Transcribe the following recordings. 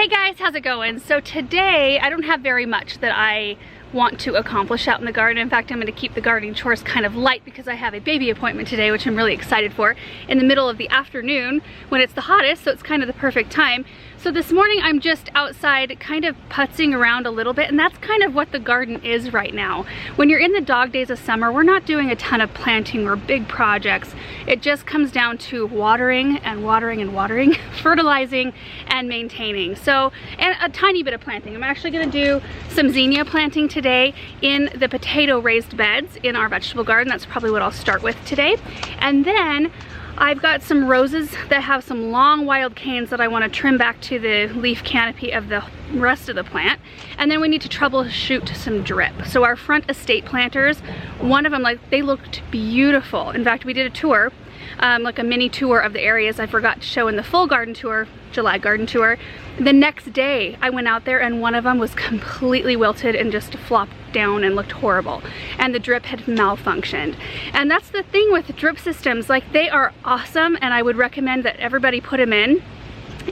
Hey guys, how's it going? So today I don't have very much that I want to accomplish out in the garden. In fact, I'm going to keep the gardening chores kind of light because I have a baby appointment today, which I'm really excited for, in the middle of the afternoon when it's the hottest, so it's kind of the perfect time. So this morning I'm just outside kind of putzing around a little bit, and that's kind of what the garden is right now. When you're in the dog days of summer, we're not doing a ton of planting or big projects. It just comes down to watering and watering and watering, fertilizing and maintaining. So, and a tiny bit of planting. I'm actually going to do some zinnia planting today in the potato raised beds in our vegetable garden. That's probably what I'll start with today. And then I've got some roses that have some long wild canes that I want to trim back to the leaf canopy of the rest of the plant. And then we need to troubleshoot some drip. So our front estate planters, one of them, like, they looked beautiful. In fact, we did a tour, like a mini tour of the areas I forgot to show in the full garden tour, July garden tour. The next day I went out there and one of them was completely wilted and just flopped down and looked horrible, and the drip had malfunctioned. And that's the thing with drip systems, like, they are awesome and I would recommend that everybody put them in,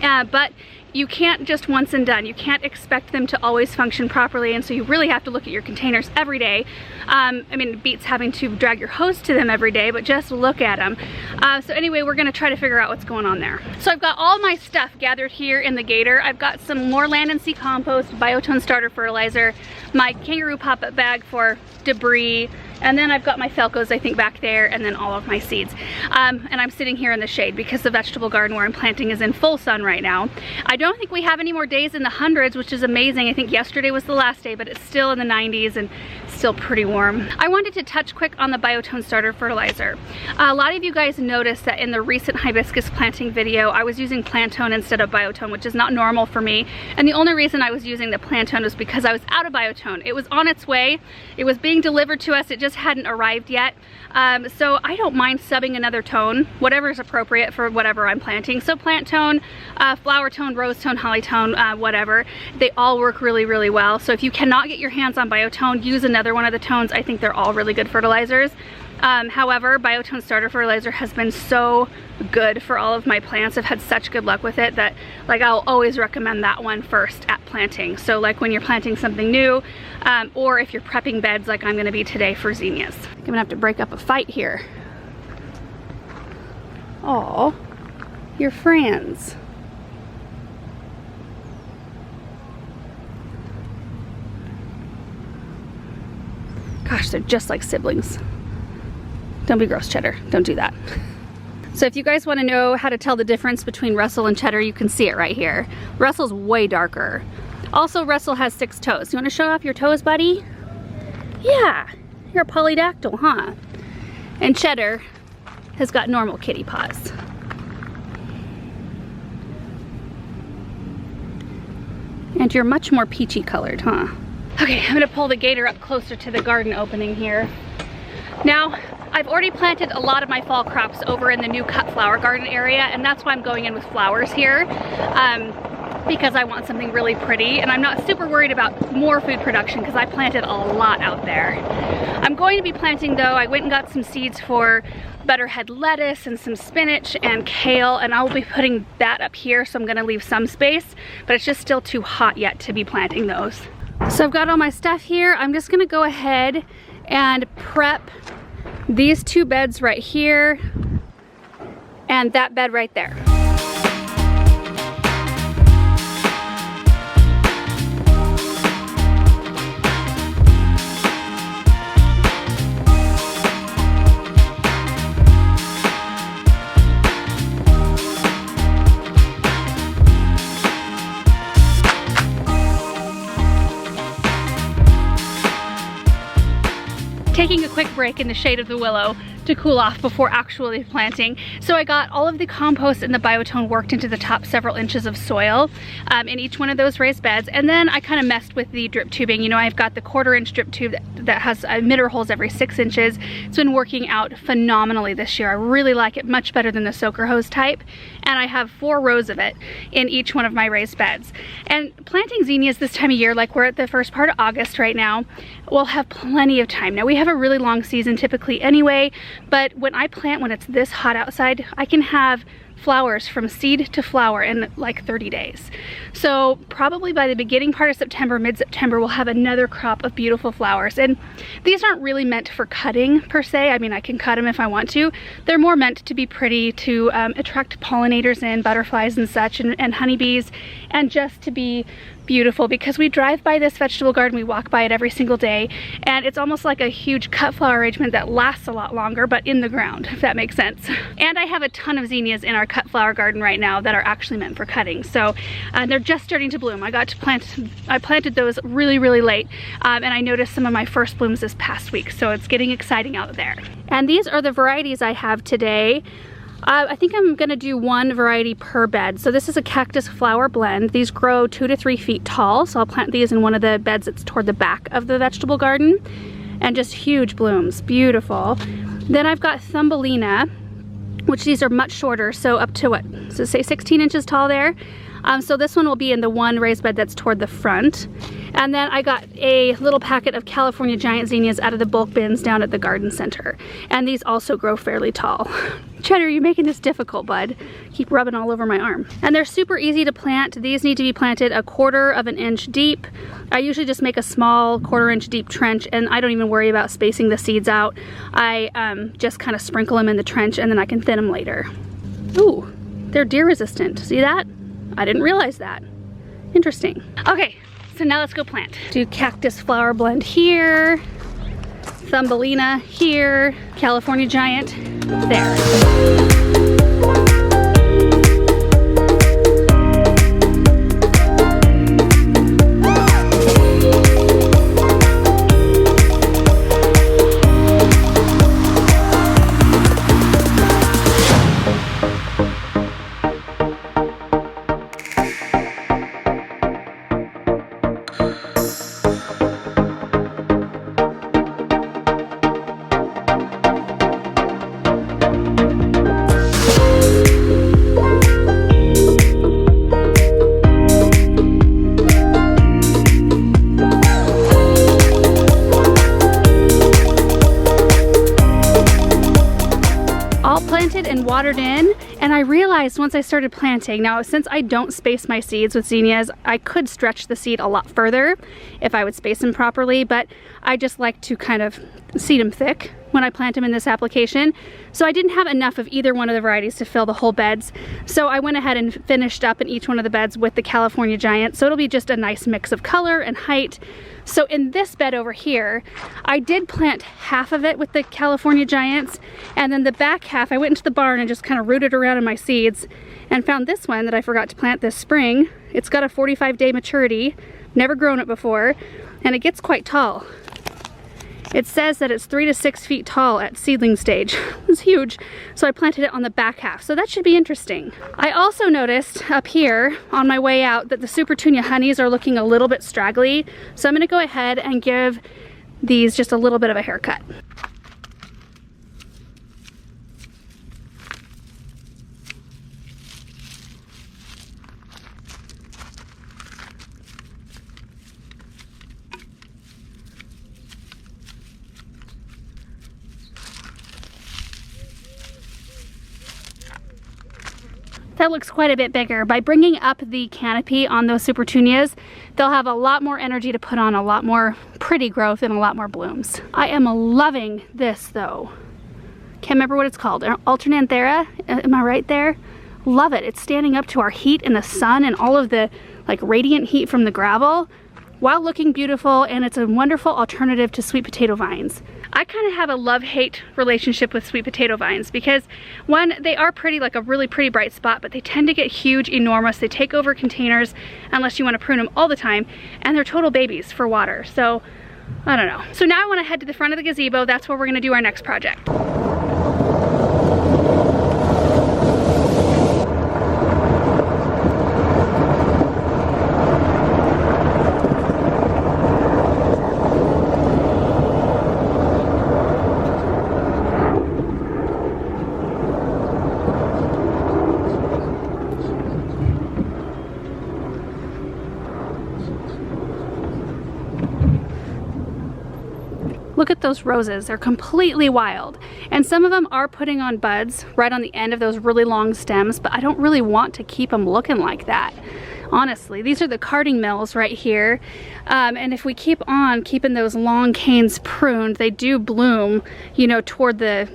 but you can't just once and done. You can't expect them to always function properly, and so you really have to look at your containers every day. I mean, it beats having to drag your hose to them every day, but just look at them. So anyway, we're gonna try to figure out what's going on there. So I've got all my stuff gathered here in the gator. I've got some more land and sea compost, biotone starter fertilizer, my kangaroo pop-up bag for debris, and then I've got my Felcos, I think, back there, and then all of my seeds. And I'm sitting here in the shade because the vegetable garden where I'm planting is in full sun right now. I don't think we have any more days in the hundreds, which is amazing. I think yesterday was the last day, but it's still in the 90s and still pretty warm. I wanted to touch quick on the biotone starter fertilizer. A lot of you guys noticed that in the recent hibiscus planting video, I was using Plantone instead of biotone, which is not normal for me. And the only reason I was using the Plantone was because I was out of biotone. It was on its way. It was being delivered to us. It just hadn't arrived yet. So I don't mind subbing another tone, whatever is appropriate for whatever I'm planting. So plant tone, flower tone, rose tone, holly tone, whatever. They all work really, really well. So if you cannot get your hands on biotone, use another one of the tones. I think they're all really good fertilizers. However, biotone starter fertilizer has been so good for all of my plants. I've had such good luck with it that, like, I'll always recommend that one first at planting. So like when you're planting something new, or if you're prepping beds like I'm gonna be today for zinnias. I'm gonna have to break up a fight here. Oh, your friends. Gosh, they're just like siblings. Don't be gross, Cheddar. Don't do that. So if you guys want to know how to tell the difference between Russell and Cheddar, you can see it right here. Russell's way darker. Also, Russell has 6 toes. You want to show off your toes, buddy? Yeah, you're a polydactyl, huh? And Cheddar has got normal kitty paws. And you're much more peachy colored, huh? Okay, I'm gonna pull the gator up closer to the garden opening here. Now, I've already planted a lot of my fall crops over in the new cut flower garden area, and that's why I'm going in with flowers here, because I want something really pretty, and I'm not super worried about more food production because I planted a lot out there. I'm going to be planting, though, I went and got some seeds for butterhead lettuce and some spinach and kale, and I'll be putting that up here, so I'm gonna leave some space, but it's just still too hot yet to be planting those. So I've got all my stuff here. I'm just gonna go ahead and prep these 2 beds right here and that bed right there. Taking a quick break in the shade of the willow to cool off before actually planting. So I got all of the compost and the biotone worked into the top several inches of soil in each one of those raised beds. And then I kind of messed with the drip tubing. You know, I've got the 1/4 inch drip tube that has emitter holes every 6 inches. It's been working out phenomenally this year. I really like it much better than the soaker hose type. And I have 4 rows of it in each one of my raised beds. And planting zinnias this time of year, like we're at the first part of August right now, we'll have plenty of time. Now we have a really long season typically anyway, but when I plant when it's this hot outside, I can have flowers from seed to flower in like 30 days. So probably by the beginning part of September, mid-September, we'll have another crop of beautiful flowers. And these aren't really meant for cutting per se. I mean, I can cut them if I want to. They're more meant to be pretty, to attract pollinators and butterflies and such, and honeybees, and just to be beautiful, because we drive by this vegetable garden, we walk by it every single day, and it's almost like a huge cut flower arrangement that lasts a lot longer, but in the ground, if that makes sense. And I have a ton of zinnias in our cut flower garden right now that are actually meant for cutting. So they're just starting to bloom. I planted those really, really late, and I noticed some of my first blooms this past week, so it's getting exciting out there. And these are the varieties I have today. I think I'm gonna do one variety per bed. So this is a cactus flower blend. These grow 2 to 3 feet tall, so I'll plant these in one of the beds that's toward the back of the vegetable garden, and just huge blooms, beautiful. Then I've got Thumbelina, which these are much shorter, so up to what, so say 16 inches tall there. So this one will be in the one raised bed that's toward the front. And then I got a little packet of California giant zinnias out of the bulk bins down at the garden center. And these also grow fairly tall. Cheddar, you're making this difficult, bud. Keep rubbing all over my arm. And they're super easy to plant. These need to be planted 1/4 of an inch deep. I usually just make a small 1/4 inch deep trench, and I don't even worry about spacing the seeds out. I just kind of sprinkle them in the trench, and then I can thin them later. Ooh, they're deer resistant. See that? I didn't realize that. Interesting. Okay, so now let's go plant. Do cactus flower blend here, Thumbelina here, California giant there. And watered in, and I realized once I started planting, now since I don't space my seeds with zinnias, I could stretch the seed a lot further if I would space them properly, but I just like to kind of seed them thick when I plant them in this application. So I didn't have enough of either one of the varieties to fill the whole beds. So I went ahead and finished up in each one of the beds with the California giant. So it'll be just a nice mix of color and height. So in this bed over here, I did plant half of it with the California giants, and then the back half, I went into the barn and just kind of rooted around in my seeds and found this one that I forgot to plant this spring. It's got a 45-day maturity, never grown it before, and it gets quite tall. It says that it's 3 to 6 feet tall at seedling stage. It's huge. So I planted it on the back half. So that should be interesting. I also noticed up here on my way out that the super petunia honeys are looking a little bit straggly. So I'm gonna go ahead and give these just a little bit of a haircut. That looks quite a bit bigger. By bringing up the canopy on those super petunias, they'll have a lot more energy to put on, a lot more pretty growth, and a lot more blooms. I am loving this though. Can't remember what it's called. Alternanthera, am I right there? Love it. It's standing up to our heat in the sun and all of the like radiant heat from the gravel while looking beautiful, and it's a wonderful alternative to sweet potato vines. I kind of have a love-hate relationship with sweet potato vines because, one, they are pretty, like a really pretty bright spot, but they tend to get huge, enormous. They take over containers unless you want to prune them all the time, and they're total babies for water. So, I don't know. So now I want to head to the front of the gazebo. That's where we're going to do our next project. Look at those roses, they're completely wild. And some of them are putting on buds right on the end of those really long stems, but I don't really want to keep them looking like that. Honestly, these are the carding mills right here. And if we keep on keeping those long canes pruned, they do bloom, you know, toward the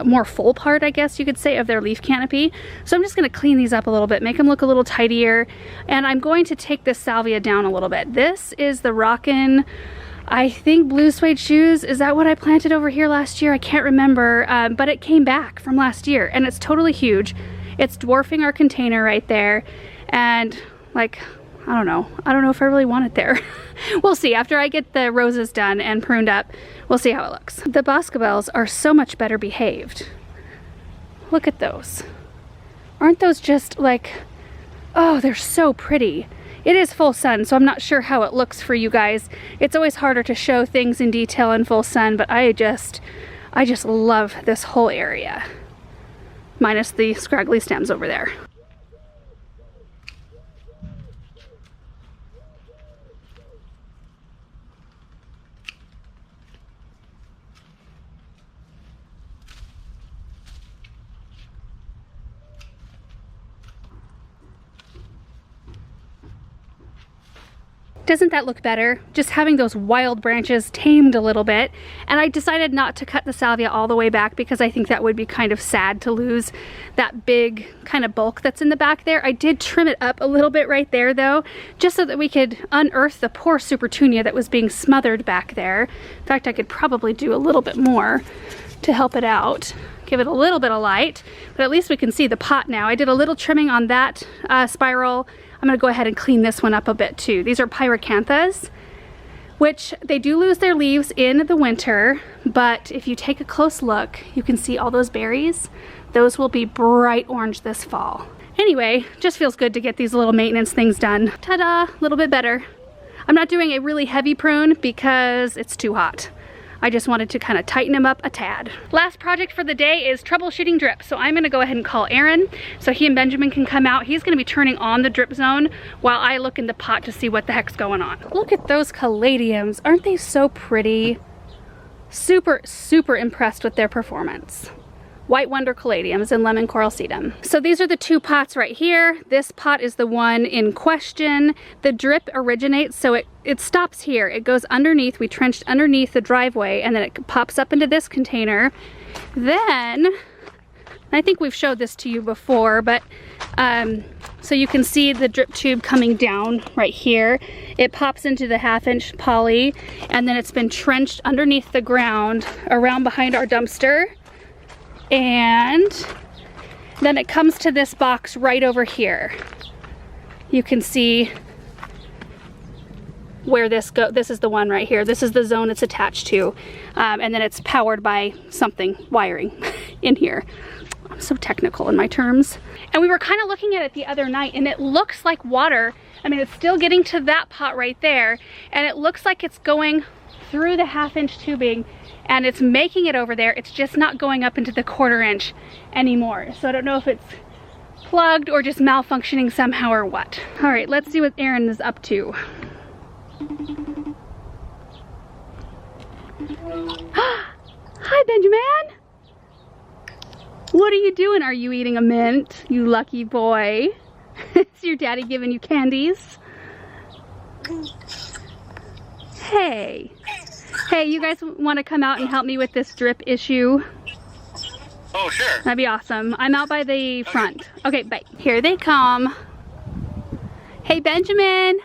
more full part, I guess you could say, of their leaf canopy. So I'm just gonna clean these up a little bit, make them look a little tidier. And I'm going to take this salvia down a little bit. This is the Rockin', I think, blue suede shoes. Is that what I planted over here last year? I can't remember, but it came back from last year and it's totally huge. It's dwarfing our container right there. And like, I don't know if I really want it there. We'll see. After I get the roses done and pruned up, we'll see how it looks. The boscabels are so much better behaved. Look at those. Aren't those just like, oh, they're so pretty. It is full sun, so I'm not sure how it looks for you guys. It's always harder to show things in detail in full sun, but I just love this whole area. Minus the scraggly stems over there. Doesn't that look better? Just having those wild branches tamed a little bit. And I decided not to cut the salvia all the way back because I think that would be kind of sad to lose that big kind of bulk that's in the back there. I did trim it up a little bit right there though, just so that we could unearth the poor super petunia that was being smothered back there. In fact, I could probably do a little bit more to help it out. Give it a little bit of light, but at least we can see the pot now. I did a little trimming on that spiral. I'm gonna go ahead and clean this one up a bit too. These are pyracanthas, which they do lose their leaves in the winter, but if you take a close look, you can see all those berries. Those will be bright orange this fall. Anyway, just feels good to get these little maintenance things done. Ta-da, a little bit better. I'm not doing a really heavy prune because it's too hot. I just wanted to kind of tighten him up a tad. Last project for the day is troubleshooting drip. So I'm gonna go ahead and call Aaron so he and Benjamin can come out. He's gonna be turning on the drip zone while I look in the pot to see what the heck's going on. Look at those caladiums. Aren't they so pretty? Super, super impressed with their performance. White Wonder Caladiums and Lemon Coral Sedum. So these are the two pots right here. This pot is the one in question. The drip originates, so it stops here. It goes underneath. We trenched underneath the driveway and then it pops up into this container. Then, I think we've showed this to you before, but so you can see the drip tube coming down right here. It pops into the 1/2-inch poly and then it's been trenched underneath the ground around behind our dumpster. And then it comes to this box right over here. You can see where this goes. This is the one right here. This is the zone it's attached to. And then it's powered by something, wiring in here. I'm so technical in my terms. And we were kind of looking at it the other night and it looks like water. I mean, it's still getting to that pot right there. And it looks like it's going through the 1/2-inch tubing and it's making it over there. It's just not going up into the 1/4-inch anymore. So I don't know if it's plugged or just malfunctioning somehow or what. All right, let's see what Aaron is up to. Hi, Benjamin. What are you doing? Are you eating a mint? You lucky boy. Is your daddy giving you candies? Hey. Hey, you guys want to come out and help me with this drip issue? Oh, sure. That'd be awesome. I'm out by the front. Okay, bye. Here they come. Hey, Benjamin.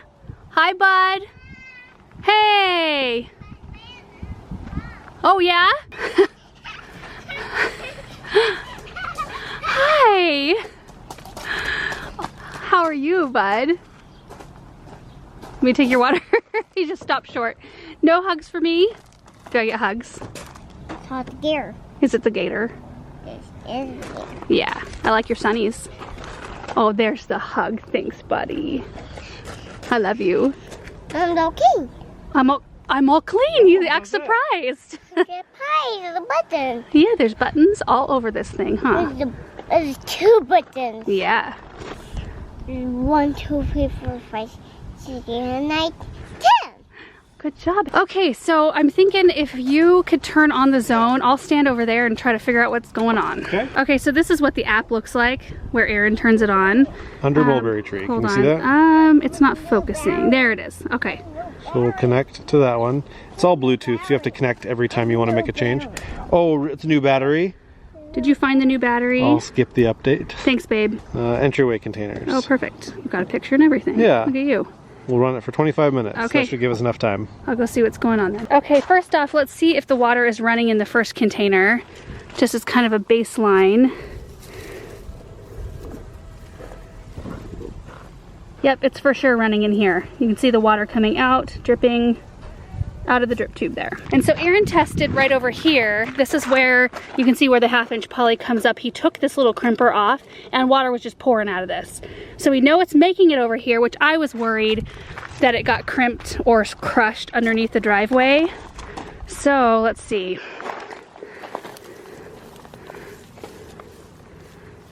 Hi, bud. Hey. Oh, yeah? Hi. How are you, bud? Let me take your water. He just stopped short. No hugs for me? Do I get hugs? It's called the gator. Is it the gator? This is the gator. Yeah, I like your sunnies. Oh, there's the hug. Thanks, buddy. I love you. I'm okay. I'm all clean. You act surprised. Get pie to the button. Yeah, there's buttons all over this thing, huh? There's 2 buttons. Yeah. 1, 2, 3, 4, 5, 6, 7, 8, 9, 10. Good job. Okay, so I'm thinking if you could turn on the zone, I'll stand over there and try to figure out what's going on. Okay. Okay, so this is what the app looks like, where Aaron turns it on. Under mulberry tree. Can you see that? It's not focusing. There it is. Okay. So we'll connect to that one. It's all Bluetooth, so you have to connect every time you want to make a change. Oh, it's a new battery. Did you find the new battery? I'll skip the update. Thanks, babe. Entryway containers. Oh, perfect. You've got a picture and everything. Yeah. Look at you. We'll run it for 25 minutes. Okay. That should give us enough time. I'll go see what's going on then. Okay, first off, let's see if the water is running in the first container, just as kind of a baseline. Yep, it's for sure running in here. You can see the water coming out, dripping out of the drip tube there. And so Aaron tested right over here. This is where you can see where the 1/2-inch poly comes up. He took this little crimper off and water was just pouring out of this. So we know it's making it over here, which I was worried that it got crimped or crushed underneath the driveway. So let's see.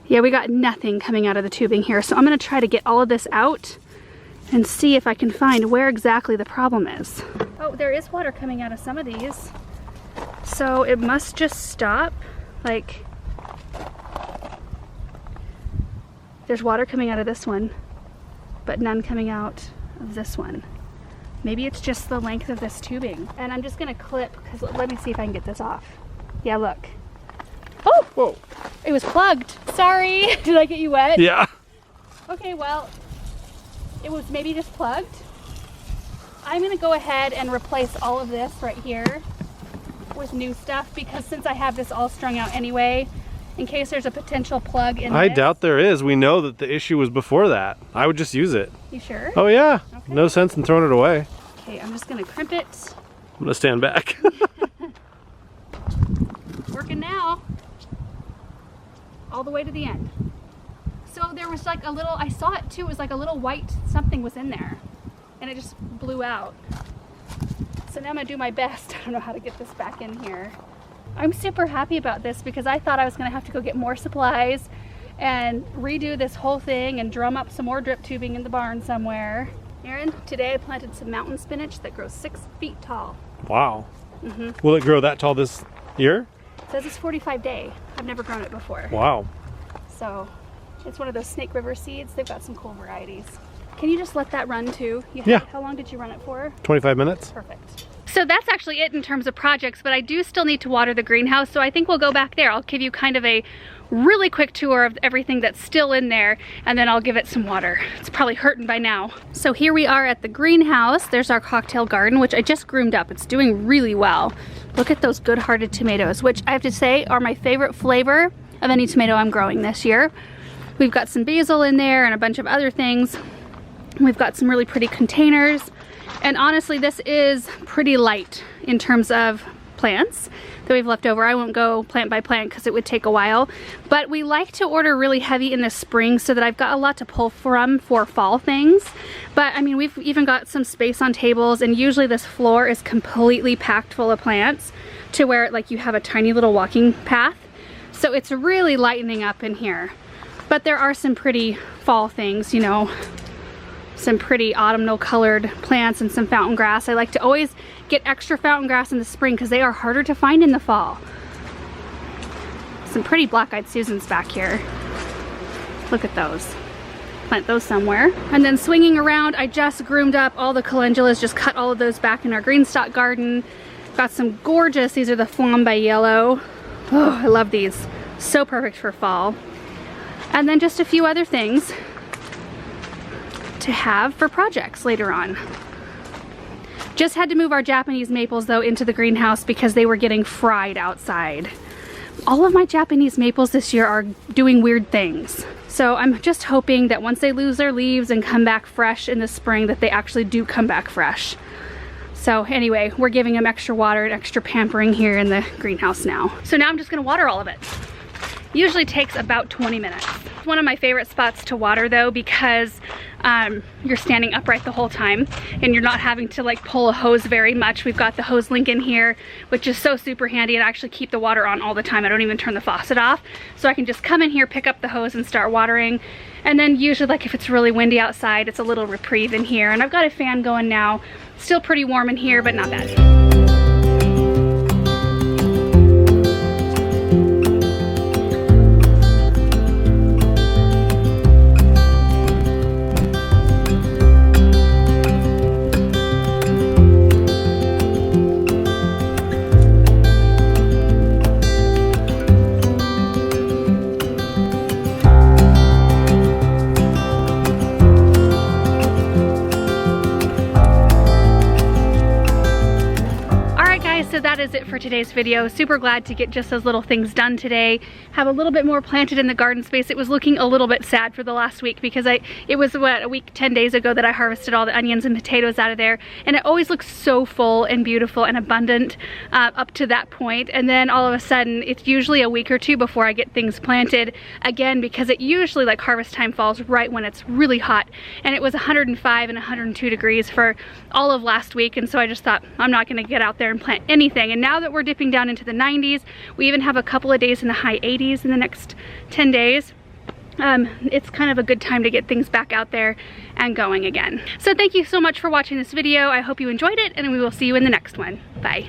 Yeah, we got nothing coming out of the tubing here. So I'm gonna try to get all of this out and see if I can find where exactly the problem is. Oh, there is water coming out of some of these. So it must just stop. Like, there's water coming out of this one, but none coming out of this one. Maybe it's just the length of this tubing. And I'm just gonna clip, because let me see if I can get this off. Yeah, look. Oh, Whoa. it was plugged. Sorry, did I get you wet? Yeah. Okay, well, it was maybe just plugged. I'm gonna go ahead and replace all of this right here with new stuff, because since I have this all strung out anyway, in case there's a potential plug in I this. doubt there is. We know that the issue was before that. I would just use it. You sure? Oh yeah. Okay. No sense in throwing it away. Okay, I'm just gonna crimp it. I'm gonna stand back. Working now. All the way to the end. So there was like a little, I saw it too, it was like a little white something was in there. And it just blew out. So now I'm gonna do my best. I don't know how to get this back in here. I'm super happy about this because I thought I was gonna have to go get more supplies and redo this whole thing and drum up some more drip tubing in the barn somewhere. Aaron, today I planted some mountain spinach that grows 6 feet tall. Wow. Will it grow that tall this year? It says it's 45 day. I've never grown it before. Wow. So it's one of those Snake River seeds. They've got some cool varieties. Can you just let that run too? Yeah. How long did you run it for? 25 minutes. Perfect. So that's actually it in terms of projects, but I do still need to water the greenhouse, so I think we'll go back there. I'll give you kind of a really quick tour of everything that's still in there, and then I'll give it some water. It's probably hurting by now. So here we are at the greenhouse. There's our cocktail garden, which I just groomed up. It's doing really well. Look at those good-hearted tomatoes, which I have to say are my favorite flavor of any tomato I'm growing this year. We've got some basil in there and a bunch of other things. We've got some really pretty containers. And honestly, this is pretty light in terms of plants that we've left over. I won't go plant by plant because it would take a while, but we like to order really heavy in the spring so that I've got a lot to pull from for fall things. But I mean, we've even got some space on tables, and usually this floor is completely packed full of plants to where like you have a tiny little walking path. So it's really lightening up in here. But there are some pretty fall things, you know, some pretty autumnal colored plants and some fountain grass. I like to always get extra fountain grass in the spring because they are harder to find in the fall. Some pretty black-eyed Susans back here. Look at those. Plant those somewhere. And then swinging around, I just groomed up all the calendulas, just cut all of those back in our green stock garden. Got some gorgeous, these are the Flambe Yellow. Oh, I love these. So perfect for fall. And then just a few other things to have for projects later on. Just had to move our Japanese maples though into the greenhouse because they were getting fried outside. All of my Japanese maples this year are doing weird things. So I'm just hoping that once they lose their leaves and come back fresh in the spring, that they actually do come back fresh. So anyway, we're giving them extra water and extra pampering here in the greenhouse now. So now I'm just gonna water all of it. Usually takes about 20 minutes. It's one of my favorite spots to water though, because you're standing upright the whole time and you're not having to like pull a hose very much. We've got the hose link in here, which is so super handy, and I actually keep the water on all the time. I don't even turn the faucet off. So I can just come in here, pick up the hose and start watering. And then usually, like if it's really windy outside, it's a little reprieve in here. And I've got a fan going now. Still pretty warm in here, but not bad. So that is it for today's video. Super glad to get just those little things done today. Have a little bit more planted in the garden space. It was looking a little bit sad for the last week because it was what, a week, 10 days ago that I harvested all the onions and potatoes out of there, and it always looks so full and beautiful and abundant up to that point. And then all of a sudden, it's usually a week or two before I get things planted again, because it usually, like, harvest time falls right when it's really hot, and it was 105 and 102 degrees for all of last week. And so I just thought, I'm not gonna get out there and plant anything. And now that we're dipping down into the 90s, we even have a couple of days in the high 80s in the next 10 days. It's kind of a good time to get things back out there and going again. So thank you so much for watching this video. I hope you enjoyed it, and we will see you in the next one. Bye.